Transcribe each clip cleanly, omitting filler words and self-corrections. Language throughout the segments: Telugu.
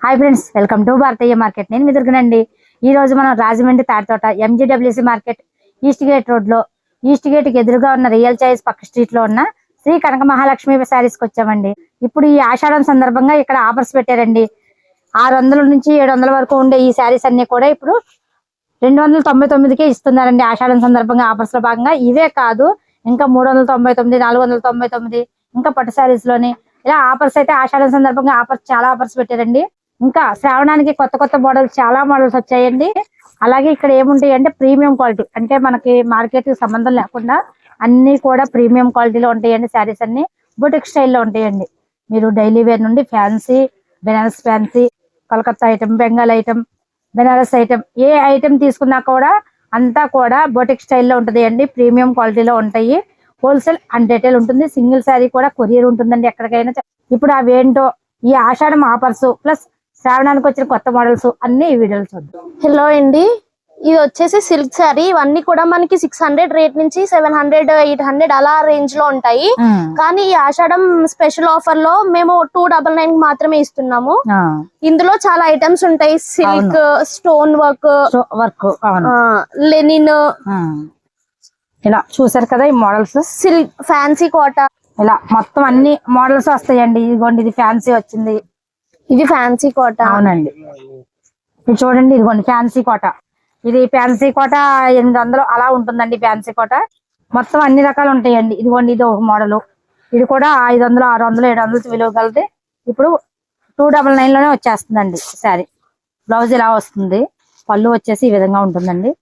Hi friends, welcome to Bharatiya market. నేను మీ దుర్గనండి. ఈ రోజు మనం Rajahmundry Tadithota MGWC market east gate road లో ఈస్ట్ గేట్ కి ఎదురుగా ఉన్న రియల్ చాయిస్ పక్క స్ట్రీట్ లో ఉన్న శ్రీ కనక మహాలక్ష్మి శారీస్ కి వచ్చామండి. ఇప్పుడు ఈ ఆషాఢం సందర్భంగా ఇక్కడ ఆఫర్స్ పెట్టారండి. 600 నుంచి 700 వరకు ఉండే ఈ శారీస్ అన్ని కూడా ఇప్పుడు 299కే ఇస్తున్నారండి. ఆషాఢం సందర్భంగా ఆఫర్స్ లో భాగంగా ఇవే కాదు, ఇంకా 399, 499, ఇంకా పట్టు శారీస్ లోని ఇలా ఆఫర్స్ అయితే ఆషాఢం సందర్భంగా చాలా ఆఫర్స్ పెట్టారండి. ఇంకా శ్రావణానికి కొత్త కొత్త మోడల్స్, చాలా మోడల్స్ వచ్చాయండి. అలాగే ఇక్కడ ఏముంటాయి అంటే ప్రీమియం క్వాలిటీ, అంటే మనకి మార్కెట్ సంబంధం లేకుండా అన్ని కూడా ప్రీమియం క్వాలిటీలో ఉంటాయండి. శారీస్ అన్ని బుటిక్ స్టైల్లో ఉంటాయండి. మీరు డైలీ వేర్ నుండి fancy, Banaras fancy, Calcutta item, Bengal item, Banaras item, ఏ ఐటమ్ తీసుకున్నా కూడా అంతా కూడా బొటిక్ స్టైల్లో ఉంటుంది అండి. ప్రీమియం క్వాలిటీలో ఉంటాయి. హోల్సేల్ అండ్ రిటైల్ ఉంటుంది. సింగిల్ శారీ కూడా కొరియర్ ఉంటుందండి ఎక్కడికైనా. ఇప్పుడు అవేంటో ఈ ఆషాఢం ఆఫర్స్ ప్లస్ శ్రావణానికి వచ్చిన కొత్త మోడల్స్ అన్ని ఈ వీడియోలు చూద్దాం. హలో అండి, ఇది వచ్చేసి సిల్క్ శారీ. ఇవన్నీ కూడా మనకి 600 రేట్ నుంచి 700, 800 అలా రేంజ్ లో ఉంటాయి. కానీ ఈ ఆషాఢం స్పెషల్ ఆఫర్ లో మేము 299 మాత్రమే ఇస్తున్నాము. ఇందులో చాలా ఐటమ్స్ ఉంటాయి. సిల్క్, స్టోన్ వర్క్, లెనిన్, ఇలా చూసారు కదా ఈ మోడల్స్. సిల్క్, ఫ్యాన్సీ కోట, ఇలా మొత్తం అన్ని మోడల్స్ వస్తాయండి. ఇదిగోండి, ఇది ఫ్యాన్సీ వచ్చింది. ఇది ఫ్యాన్సీ కోట. అవునండి, ఇది చూడండి. ఇదిగోండి ఫ్యాన్సీ కోట. ఇది ఫ్యాన్సీ కోట 800 అలా ఉంటుందండి. ఫ్యాన్సీ కోట మొత్తం అన్ని రకాలు ఉంటాయండి. ఇదిగోండి, ఇది ఒక మోడల్. ఇది కూడా 500, 600, 700 విలువ కలితే ఇప్పుడు 299 లోనే వచ్చేస్తుందండి శారీ. బ్లౌజ్ ఇలా వస్తుంది. పళ్ళు వచ్చేసి ఈ విధంగా ఉంటుందండి.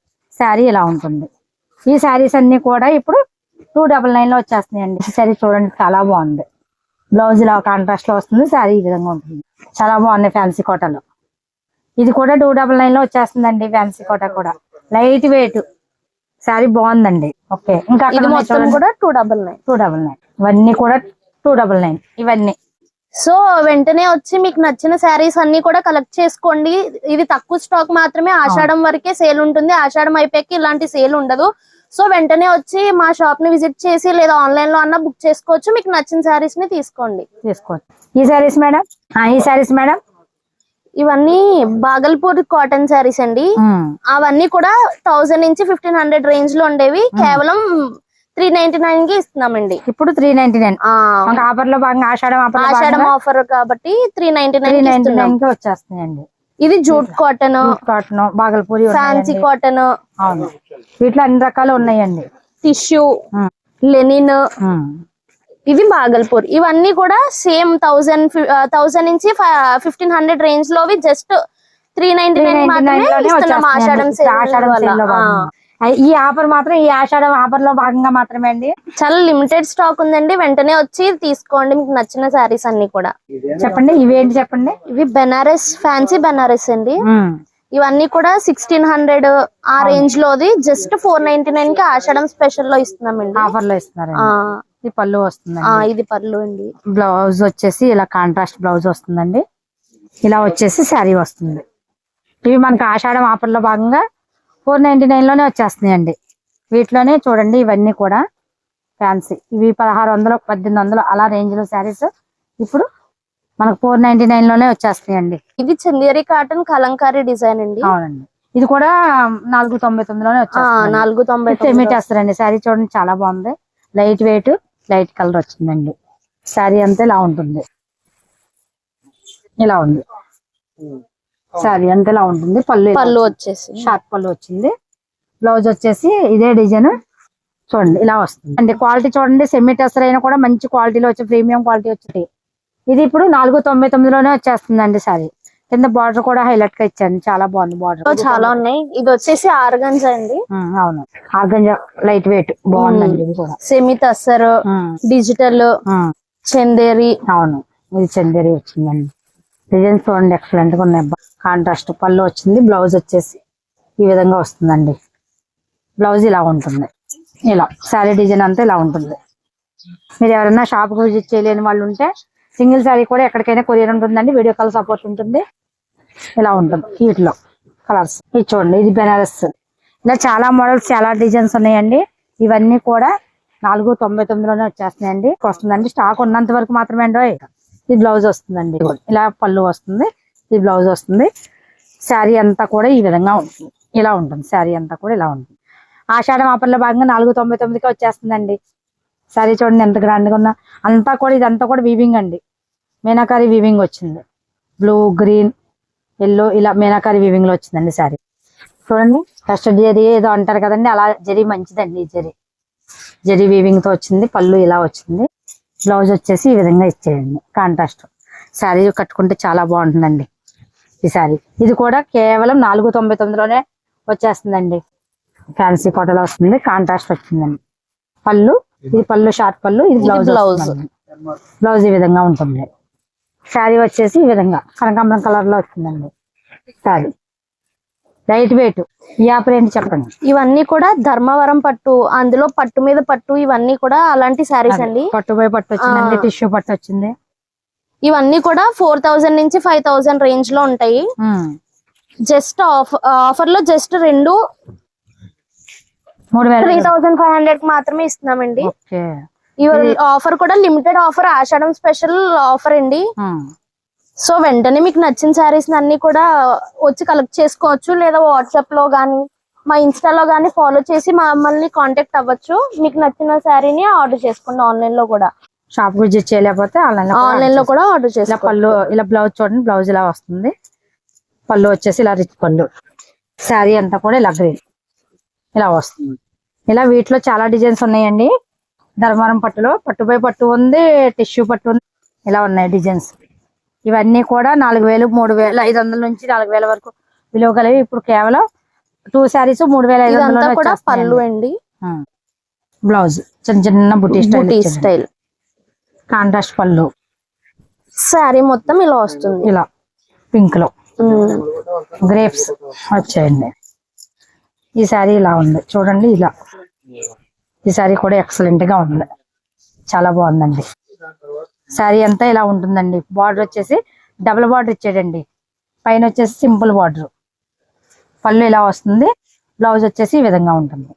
శారీ ఇలా ఉంటుంది. ఈ శారీస్ అన్ని కూడా ఇప్పుడు 299 లో వచ్చేస్తున్నాయండి. ఈ శారీ చూడండి, చాలా బాగుంది. బ్లౌజ్ ఇలా కాంట్రాస్ట్ లో వస్తుంది. శారీ ఈ విధంగా ఉంటుంది. చాలా బాగున్నాయి ఫ్యాన్సీ కోటలో. ఇది కూడా 299 లో వచ్చేస్తుందండి. ఫ్యాన్సీ కోట కూడా లైట్ వెయిట్ శారీ బాగుందండి. ఓకే, ఇంకా ఇది మొత్తం కూడా 299. ఇవన్నీ కూడా 299 ఇవన్నీ. సో వెంటనే వచ్చి మీకు నచ్చిన శారీస్ అన్ని కూడా కలెక్ట్ చేసుకోండి. ఇది తక్కువ స్టాక్ మాత్రమే. ఆషాఢం వరకే సేల్ ఉంటుంది. ఆషాఢం అయిపోయాక ఇలాంటి సేల్ ఉండదు. సో వెంటనే వచ్చి మా షాప్ ని విజిట్ చేసి లేదా ఆన్లైన్ లో అన్నా బుక్ చేసుకోవచ్చు. మీకు నచ్చిన శారీస్ ని తీసుకోండి. ఈ శారీస్ మేడం, ఈ శారీస్ మేడం, ఇవన్నీ బాగల్పూర్ కాటన్ శారీస్ అండి. అవన్నీ కూడా 1000 నుంచి 1500 రేంజ్ లో ఉండేవి. కేవలం 399 కి ఇస్తున్నామండి. ఇప్పుడు 399 ఆఫర్ లో భాగంగా ఆషాఢం ఆఫర్ కాబట్టి 399 కి వచ్చేస్తున్నాయండి. ఇది jute cotton, Bhagalpuri, fancy cotton, అవును, వీటిలో అన్ని రకాలు ఉన్నాయండి. టిష్యూ, లెనిన్, ఇది బాగల్పూర్. ఇవన్నీ కూడా సేమ్ 1000 నుంచి 1500 రేంజ్ లోవి జస్ట్ 399 మాత్రమే ఇస్తున్నాం ఆషాఢం సేల్ వల్ల. ఈ ఆఫర్ మాత్రం ఈ ఆషాఢం ఆఫర్ లో భాగంగా మాత్రమే అండి. చాలా లిమిటెడ్ స్టాక్ ఉందండి. వెంటనే వచ్చి తీసుకోండి మీకు నచ్చిన శారీస్ అన్ని కూడా. చెప్పండి, ఇవేంటి చెప్పండి. ఇవి బెనారస్, ఫ్యాన్సీ బెనారస్ అండి. ఇవన్నీ కూడా 1600 ఆ రేంజ్ లోది జస్ట్ 499 కి ఆషాఢం స్పెషల్ లో ఇస్తున్నామండి. ఆఫర్ లో ఇస్తున్నారు. ఇది పళ్ళు వస్తుంది. ఇది పళ్ళు అండి. బ్లౌజ్ వచ్చేసి ఇలా కాంట్రాస్ట్ బ్లౌజ్ వస్తుందండి. ఇలా వచ్చేసి శారీ వస్తుంది. ఇవి మనకి ఆషాఢం ఆఫర్ లో భాగంగా 499 లోనే వచ్చేస్తున్నాయండి. వీటిలోనే చూడండి, ఇవన్నీ కూడా ఫ్యాన్సీ. ఇవి 1600, 1800 అలా రేంజ్ లో శారీస్ ఇప్పుడు మనకు 499 లోనే వచ్చేస్తున్నాయండి. ఇది చందేరి కాటన్ కలంకారీ డిజైన్ అండి. అవునండి, ఇది కూడా 499 లోనే వచ్చేస్తుంది. 499 చేస్తారండి. శారీ చూడండి, చాలా బాగుంది. లైట్ వెయిట్, లైట్ కలర్ వచ్చిందండి. శారీ అంతా ఇలా ఉంటుంది. ఇలా ఉంది శారీ అంతా ఇలా ఉంటుంది. పళ్ళు వచ్చేసి షార్ట్ పళ్ళు వచ్చింది. బ్లౌజ్ వచ్చేసి ఇదే డిజైన్ చూడండి, ఇలా వస్తుంది. అంటే క్వాలిటీ చూడండి, సెమీ టెస్టర్ అయినా కూడా మంచి క్వాలిటీలో వచ్చి ప్రీమియం క్వాలిటీ వచ్చి ఇది ఇప్పుడు 499 లోనే వచ్చేస్తుందండి. శారీ కింద బార్డర్ కూడా హైలైట్ గా ఇచ్చాను. చాలా బాగుంది. బార్డర్ చాలా ఉన్నాయి. ఇది వచ్చేసి ఆర్గంజా అండి. అవును, ఆర్గంజా లైట్ వెయిట్ బాగుందండి. ఇది కూడా సెమీ టస్సర్, డిజిటల్, చందేరి. అవును, ఇది చందేరి వచ్చిందండి. డిజైన్స్ చూడండి, ఎక్సలెంట్ గా ఉన్నాయి. కాంట్రాస్ట్ పళ్ళు వచ్చింది. బ్లౌజ్ వచ్చేసి ఈ విధంగా వస్తుందండి. బ్లౌజ్ ఇలా ఉంటుంది. ఇలా శారీ డిజైన్ అంతా ఇలా ఉంటుంది. మీరు ఎవరైనా షాప్ కు విజిట్ చేయలేని వాళ్ళు ఉంటే సింగిల్ శారీ కూడా ఎక్కడికైనా కొరియర్ ఉంటుందండి. వీడియో కాల్ సపోర్ట్ ఉంటుంది. ఇలా ఉంటుంది. వీటిలో కలర్స్ ఇది చూడండి, ఇది బెనారస్. ఇలా చాలా మోడల్స్, చాలా డిజైన్స్ ఉన్నాయండి. ఇవన్నీ కూడా 499 లోనే వచ్చేస్తున్నాయండి. వస్తుందండి. స్టాక్ ఉన్నంత వరకు మాత్రమే అండి. ఇది బ్లౌజ్ వస్తుందండి. ఇలా పళ్ళు వస్తుంది. ఈ బ్లౌజ్ వస్తుంది. శారీ అంతా కూడా ఈ విధంగా ఉంటుంది, ఇలా ఉంటుంది. శారీ అంతా కూడా ఇలా ఉంటుంది. ఆషాఢం ఆఫర్లో భాగంగా 499కి వచ్చేస్తుందండి. శారీ చూడండి ఎంత గ్రాండ్గా ఉందా. అంతా కూడా ఇదంతా కూడా వీవింగ్ అండి, మీనాకారి వీవింగ్ వచ్చింది. బ్లూ, గ్రీన్, ఎల్లో ఇలా మీనాకారి వీవింగ్ లో వచ్చిందండి శారీ. చూడండి కస్టర్డ్ జరీ ఏదో అంటారు కదండి, అలా జరీ మంచిదండి. ఈ జరీ వీవింగ్ తో వచ్చింది. పళ్ళు ఇలా వచ్చింది. బ్లౌజ్ వచ్చేసి ఈ విధంగా ఇచ్చేయండి కాంట్రాస్ట్. శారీ కట్టుకుంటే చాలా బాగుంటుందండి ఈ శారీ. ఇది కూడా కేవలం 499లోనే వచ్చేస్తుందండి. ఫ్యాన్సీ కోటలో వస్తుంది, కాంట్రాస్ట్ వచ్చిందండి. పళ్ళు, ఇది పళ్ళు షార్ట్ పళ్ళు, ఇది బ్లౌజ్. బ్లౌజ్ ఈ విధంగా ఉంటుంది. శారీ వచ్చేసి ఈ విధంగా కనకాంబరం కలర్ లో వచ్చిందండి శారీ. Light weight. ఈ ఆఫర్ ఏంటి చెప్పండి. ఇవన్నీ కూడా ధర్మవరం పట్టు, అందులో పట్టు మీద పట్టు, ఇవన్నీ కూడా అలాంటి శారీస్ అండి. పట్టుపై పట్టు వచ్చిందండి, టిష్యూ పట్టు వచ్చింది. ఇవన్నీ కూడా 4000 నుంచి 5000 రేంజ్ లో ఉంటాయి. జస్ట్ ఆఫర్ లో జస్ట్ 3500 మాత్రమే ఇస్తున్నామండి. ఈ ఆఫర్ కూడా లిమిటెడ్ ఆఫర్, ఆషాఢం స్పెషల్ ఆఫర్ అండి. సో వెంటనే మీకు నచ్చిన శారీస్ అన్ని కూడా వచ్చి కలెక్ట్ చేసుకోవచ్చు, లేదా వాట్సాప్ లో గానీ మా ఇన్స్టాలో గానీ ఫాలో చేసి మమ్మల్ని కాంటాక్ట్ అవ్వచ్చు. మీకు నచ్చిన శారీని ఆర్డర్ చేసుకోండి. ఆన్లైన్ లో కూడా, షాప్ విజిట్ చేయలేకపోతే ఆన్లైన్ లో కూడా ఆర్డర్ చేసుకోండి. పళ్ళు ఇలా బ్లౌజ్ చూడండి, బ్లౌజ్ ఇలా వస్తుంది. పళ్ళు వచ్చేసి ఇలా రిచ్ పళ్ళు. శారీ అంతా కూడా ఇలా గ్రీన్ ఇలా వస్తుంది. ఇలా వీటిలో చాలా డిజైన్స్ ఉన్నాయండి. ధర్మవరం పట్టులో పట్టుపై పట్టు ఉంది, టిష్యూ పట్టు ఉంది, ఇలా ఉన్నాయి డిజైన్స్. ఇవన్నీ కూడా 4000, 3500 నుంచి 4000 వరకు విలువ కలిగి ఇప్పుడు కేవలం 2 శారీస్ 3500 పళ్ళు అండి. బ్లౌజ్ చిన్న చిన్న బుటీ స్టైల్ కాంట్రాస్ట్ పళ్ళు. శారీ మొత్తం ఇలా వస్తుంది, ఇలా పింక్ లో గ్రేప్స్ వచ్చాయండి. ఈ శారీ ఇలా ఉంది చూడండి. ఇలా ఈ శారీ కూడా ఎక్సలెంట్ గా ఉంది, చాలా బాగుందండి. శారీ అంతా ఇలా ఉంటుందండి. బార్డర్ వచ్చేసి డబుల్ బార్డర్ ఇచ్చాడండి, పైన వచ్చేసి సింపుల్ బార్డర్. పళ్ళు ఇలా వస్తుంది. బ్లౌజ్ వచ్చేసి ఈ విధంగా ఉంటుంది.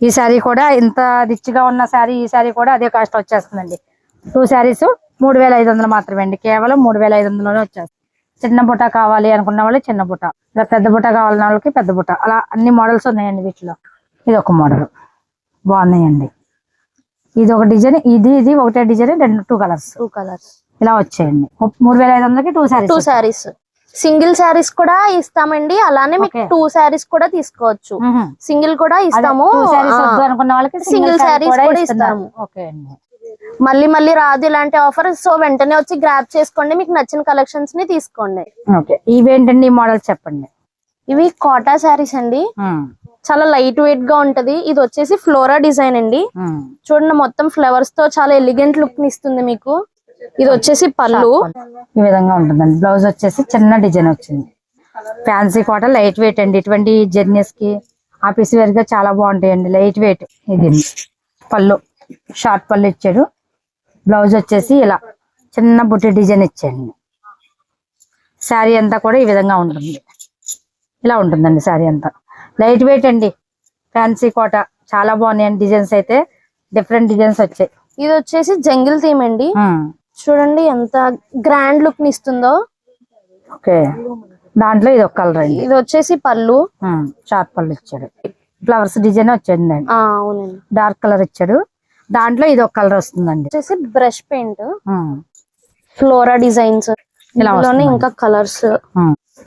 ఈ శారీ కూడా ఇంత రిచ్ గా ఉన్న శారీ, ఈ శారీ కూడా అదే కాస్ట్ వచ్చేస్తుందండి. 2 శారీస్ 3500 మాత్రమే అండి, కేవలం 3500లోనే వచ్చేస్తుంది. చిన్న బుట్ట కావాలి అనుకున్న వాళ్ళు చిన్న బుట్ట, ఇలా పెద్ద బుట్ట కావాలన్న వాళ్ళకి పెద్ద బుట్ట, అలా అన్ని మోడల్స్ ఉన్నాయండి వీటిలో. ఇది ఒక మోడల్ బాగున్నాయండి. ఇది ఒక డిజైన్, ఇది ఒకటే డిజైన్, 2 కలర్స్ ఇలా వచ్చాయండి. 3500కి 2 శారీస్. సింగిల్ శారీస్ కూడా ఇస్తామండి, అలానే మీకు 2 శారీస్ కూడా తీసుకోవచ్చు. సింగిల్ కూడా ఇస్తాము, అనుకున్న వాళ్ళకి సింగిల్ శారీస్ కూడా ఇస్తాము. మళ్ళీ రాదు ఇలాంటి ఆఫర్. సో వెంటనే వచ్చి గ్రాబ్ చేసుకోండి, మీకు నచ్చిన కలెక్షన్స్ ని తీసుకోండి. ఇవేంటండి ఈ మోడల్స్ చెప్పండి. ఇవి కోటా శారీస్ అండి, చాలా లైట్ వెయిట్ గా ఉంటది. ఇది వచ్చేసి ఫ్లోరా డిజైన్ అండి. చూడండి మొత్తం ఫ్లవర్స్ తో చాలా ఎలిగెంట్ లుక్ ని ఇస్తుంది మీకు. ఇది వచ్చేసి పళ్ళు ఈ విధంగా ఉంటుందండి. బ్లౌజ్ వచ్చేసి చిన్న డిజైన్ వచ్చింది. ఫ్యాన్సీ కాటన్ లైట్ వెయిట్ అండి. ఇటువంటి జర్నీస్ కి ఆఫీస్ వేర్ గా చాలా బాగుంటాయండి, లైట్ వెయిట్. ఇది పళ్ళు షార్ట్ పళ్ళు ఇచ్చాడు. బ్లౌజ్ వచ్చేసి ఇలా చిన్న బుట్టి డిజైన్ ఇచ్చాడు. శారీ అంతా కూడా ఈ విధంగా ఉంటుంది, ఇలా ఉంటుందండి. శారీ అంతా లైట్ వెయిట్ అండి. ఫ్యాన్సీ కోట చాలా బాగున్నాయండి. డిజైన్స్ అయితే డిఫరెంట్ డిజైన్స్ వచ్చాయి. ఇది వచ్చేసి జంగిల్ థీమ్ అండి. చూడండి ఎంత గ్రాండ్ లుక్ ని ఇస్తుందో. ఓకే, దాంట్లో ఇది ఒక కలర్ అండి. ఇది వచ్చేసి పళ్ళు షార్ట్ పళ్ళు ఇచ్చాడు. ఫ్లవర్స్ డిజైన్ వచ్చాడు. అవునండి, డార్క్ కలర్ ఇచ్చాడు. దాంట్లో ఇది ఒక కలర్ వస్తుందండి. వచ్చేసి బ్రష్ పెయింట్ ఫ్లోరా డిజైన్స్, ఇలానే ఇంకా కలర్స్.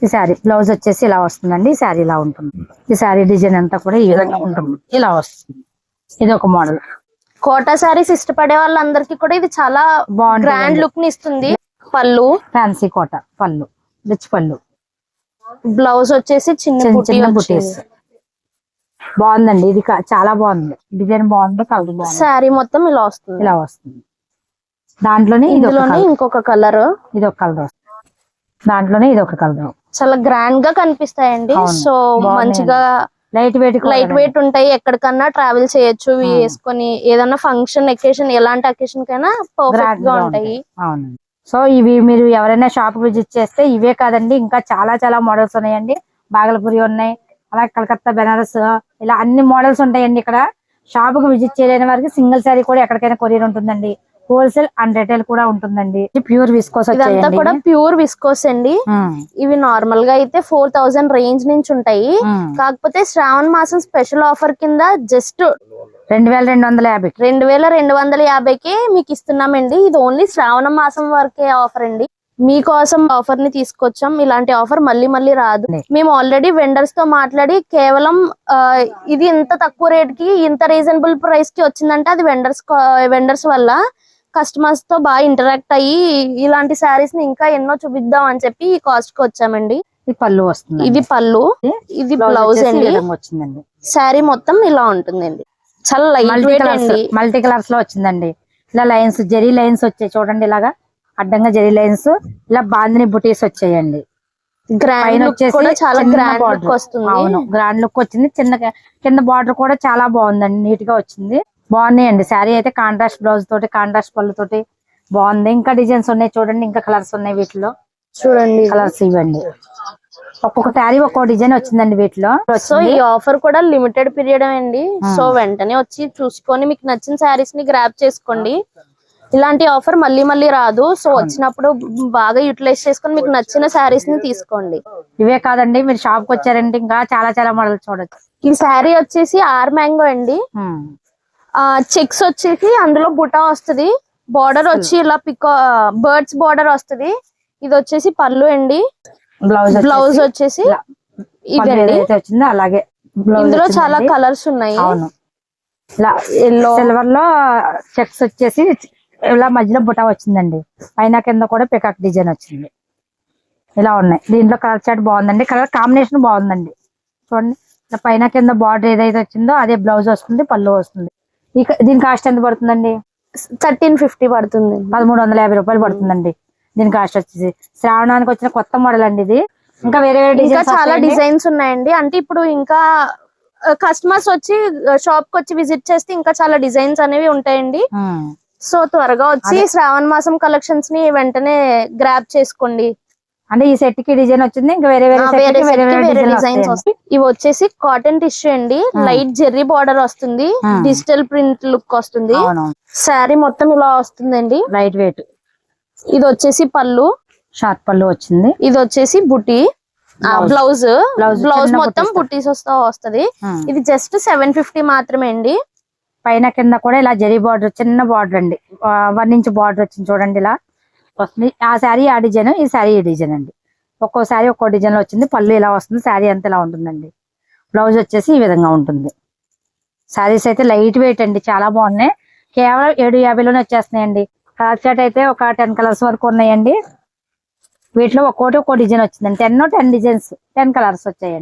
ఈ శారీ బ్లౌజ్ వచ్చేసి ఇలా వస్తుందండి. ఈ శారీ ఇలా ఉంటుంది. ఈ శారీ డిజైన్ అంతా కూడా ఈ విధంగా ఉంటుంది, ఇలా వస్తుంది. ఇది ఒక మోడల్. కోటా శారీస్ ఇష్టపడే వాళ్ళందరికీ కూడా ఇది చాలా బాగుంది, గ్రాండ్ లుక్ ని ఇస్తుంది. పళ్ళు ఫ్యాన్సీ కోట పళ్ళు, రిచ్ పళ్ళు. బ్లౌజ్ వచ్చేసి చిన్న బుటీస్. బాగుందండి, ఇది చాలా బాగుంది. డిజైన్ బాగుంది, కలర్ బాగుంది. శారీ మొత్తం ఇలా వస్తుంది, దాంట్లోనే ఇంకొక కలర్, ఇది ఒక కలర్ వస్తుంది. దాంట్లోనే ఇది ఒక కలర్. చాలా గ్రాండ్ గా కనిపిస్తాయండి. సో మంచిగా లైట్ వెయిట్ ఉంటాయి. ఎక్కడికన్నా ట్రావెల్ చేయొచ్చు వేసుకొని. ఏదన్నా ఫంక్షన్ ఎకేషన్, ఎలాంటి అకేషన్ కైనా పర్ఫెక్ట్ గా ఉంటాయి. అవునండి. సో ఇవి మీరు ఎవరైనా షాప్ విజిట్ చేస్తే ఇవే కాదండి, ఇంకా చాలా చాలా మోడల్స్ ఉన్నాయండి. బాగలపూరి ఉన్నాయి, అలాగే కలకత్తా, బెనారస్, ఇలా అన్ని మోడల్స్ ఉంటాయండి. ఇక్కడ షాప్ కు విజిట్ చేయలేని వారికి సింగిల్ శారీ కూడా ఎక్కడికైనా కొరియర్ ఉంటుందండి. హోల్సేల్ అండ్ రిటైల్ కూడా ఉంటుందండి. ప్యూర్ విస్కోస్ ఇదంతా కూడా ప్యూర్ విస్కోస్ అండి. ఇవి నార్మల్ గా అయితే 4000 రేంజ్ నుంచి ఉంటాయి. కాకపోతే శ్రావణ మాసం స్పెషల్ ఆఫర్ కింద జస్ట్ 2250 2250కి మీకు ఇస్తున్నామండి. ఇది ఓన్లీ శ్రావణ మాసం వరకే ఆఫర్ అండి. మీకోసం ఆఫర్ ని తీసుకొచ్చాం. ఇలాంటి ఆఫర్ మళ్ళీ మళ్ళీ రాదు. మేము ఆల్రెడీ వెండర్స్ తో మాట్లాడి కేవలం ఇది ఇంత తక్కువ రేట్ కి ఇంత రీజనబుల్ ప్రైస్ కి వచ్చిందంటే అది వెండర్స్ వల్ల కస్టమర్స్ తో బాగా ఇంటరాక్ట్ అయ్యి ఇలాంటి శారీస్ ని ఇంకా ఎన్నో చూపిద్దాం అని చెప్పి ఈ కాస్ట్ కి వచ్చామండి. పళ్ళు వస్తుంది, ఇది పళ్ళు, ఇది బ్లౌజ్ అండి. వచ్చిందండి. శారీ మొత్తం ఇలా ఉంటుందండి. చాలా లైట్ వెయిట్ అండి. మల్టీ కలర్స్ లో వచ్చిందండి. ఇలా లైన్స్, జెరీ లైన్స్ వచ్చాయి చూడండి. ఇలాగా అడ్డంగా జెరీ లైన్స్, ఇలా బాందిని బుటీస్ వచ్చాయండి. గ్రాండ్ లుక్ కూడా చాలా గ్రాండ్ లుక్ వస్తుంది. అవును, గ్రాండ్ లుక్ వచ్చింది. చిన్న కింద బార్డర్ కూడా చాలా బాగుందండి, నీట్ గా వచ్చింది. బాగున్నాయండి. శారీ అయితే కాంట్రాస్ట్ బ్లౌజ్ తోటి, కాంట్రాస్ట్ పళ్ళు తోటి బాగుంది. ఇంకా డిజైన్స్ ఉన్నాయి చూడండి, ఇంకా కలర్స్ ఉన్నాయి వీటిలో. చూడండి కలర్స్ ఇవ్వండి. ఒక్కొక్క శారీ ఒక్కొక్క డిజైన్ వచ్చిందండి వీటిలో. సో ఈ ఆఫర్ కూడా లిమిటెడ్ పీరియడ్ అండి. సో వెంటనే వచ్చి చూసుకొని మీకు నచ్చిన శారీస్ ని గ్రాబ్ చేసుకోండి. ఇలాంటి ఆఫర్ మళ్ళీ మళ్ళీ రాదు. సో వచ్చినప్పుడు బాగా యూటిలైజ్ చేసుకొని మీకు నచ్చిన శారీస్ ని తీసుకోండి. ఇవే కాదండి, మీరు షాప్ కి వచ్చారంటే ఇంకా చాలా చాలా మోడల్ చూడొచ్చు. ఈ శారీ వచ్చేసి ఆర్ మ్యాంగో అండి. చెక్స్ వచ్చేసి అందులో బుటా వస్తుంది. బార్డర్ వచ్చి ఇలా బర్డ్స్ బార్డర్ వస్తుంది. ఇది వచ్చేసి పళ్ళు అండి. బ్లౌజ్ వచ్చేసి ఇదండి వచ్చింది. అలాగే ఇందులో చాలా కలర్స్ ఉన్నాయి. అవును, ఇలా ఎల్లో సిల్వర్ లో చెక్స్ వచ్చేసి ఇలా మధ్యలో బుటా వచ్చిందండి. పైన కింద కూడా పికాక్ డిజైన్ వచ్చింది. ఇలా ఉన్నాయి. దీంట్లో కలర్ చాట్ బాగుందండి. కలర్ కాంబినేషన్ బాగుందండి. చూడండి, ఇలా పైన కింద బార్డర్ ఏదైతే వచ్చిందో అదే బ్లౌజ్ వస్తుంది, పళ్ళు వస్తుంది. దీని కాస్ట్ ఎంత పడుతుందండి? 1350 పడుతుంది. 1350 రూపాయలు పడుతుందండి దీని కాస్ట్ వచ్చేసి. శ్రావణానికి వచ్చిన కొత్త మోడల్ అండి ఇది. ఇంకా వేరే ఇంకా చాలా డిజైన్స్ ఉన్నాయండి. అంటే ఇప్పుడు ఇంకా కస్టమర్స్ వచ్చి షాప్ కి వచ్చి విజిట్ చేస్తే ఇంకా చాలా డిజైన్స్ అనేవి ఉంటాయండి. సో త్వరగా వచ్చి శ్రావణ మాసం కలెక్షన్స్ ని వెంటనే గ్రాబ్ చేసుకోండి. అంటే ఈ సెట్ కి డిజైన్ వచ్చింది, ఇంకా వేరే డిజైన్స్ వస్తాయి. ఇవి వచ్చేసి కాటన్ టిష్యూ అండి. లైట్ జెర్రీ బార్డర్ వస్తుంది, డిజిటల్ ప్రింట్ లుక్ వస్తుంది. శారీ మొత్తం ఇలా వస్తుందండి, లైట్ వెయిట్. ఇది వచ్చేసి పళ్ళు, షార్ట్ పళ్ళు వచ్చింది. ఇది వచ్చేసి బుటీ. బ్లౌజ్ మొత్తం బుటీస్ వస్తుంది. ఇది జస్ట్ 750 మాత్రమే అండి. పైన కింద కూడా ఇలా జరీ బార్డర్, చిన్న బార్డర్ అండి, 1 ఇంచ్ బార్డర్ వచ్చింది చూడండి. ఇలా వస్తుంది. ఆ శారీ ఆ డిజైన్, ఈ శారీ ఈ డిజైన్ అండి. ఒక్కో శారీ ఒక్కో డిజైన్ లో వచ్చింది. పళ్ళు ఇలా వస్తుంది, శారీ అంతా ఇలా ఉంటుందండి. బ్లౌజ్ వచ్చేసి ఈ విధంగా ఉంటుంది. శారీస్ అయితే లైట్ వెయిట్ అండి, చాలా బాగున్నాయి. కేవలం 750లోనే వచ్చేస్తున్నాయండి. కలర్ చాట్ అయితే ఒక 10 కలర్స్ వరకు ఉన్నాయండి. వీటిలో ఒక్కోటి ఒక్కో డిజైన్ వచ్చిందండి. 10 డిజైన్స్, 10 కలర్స్ వచ్చాయండి.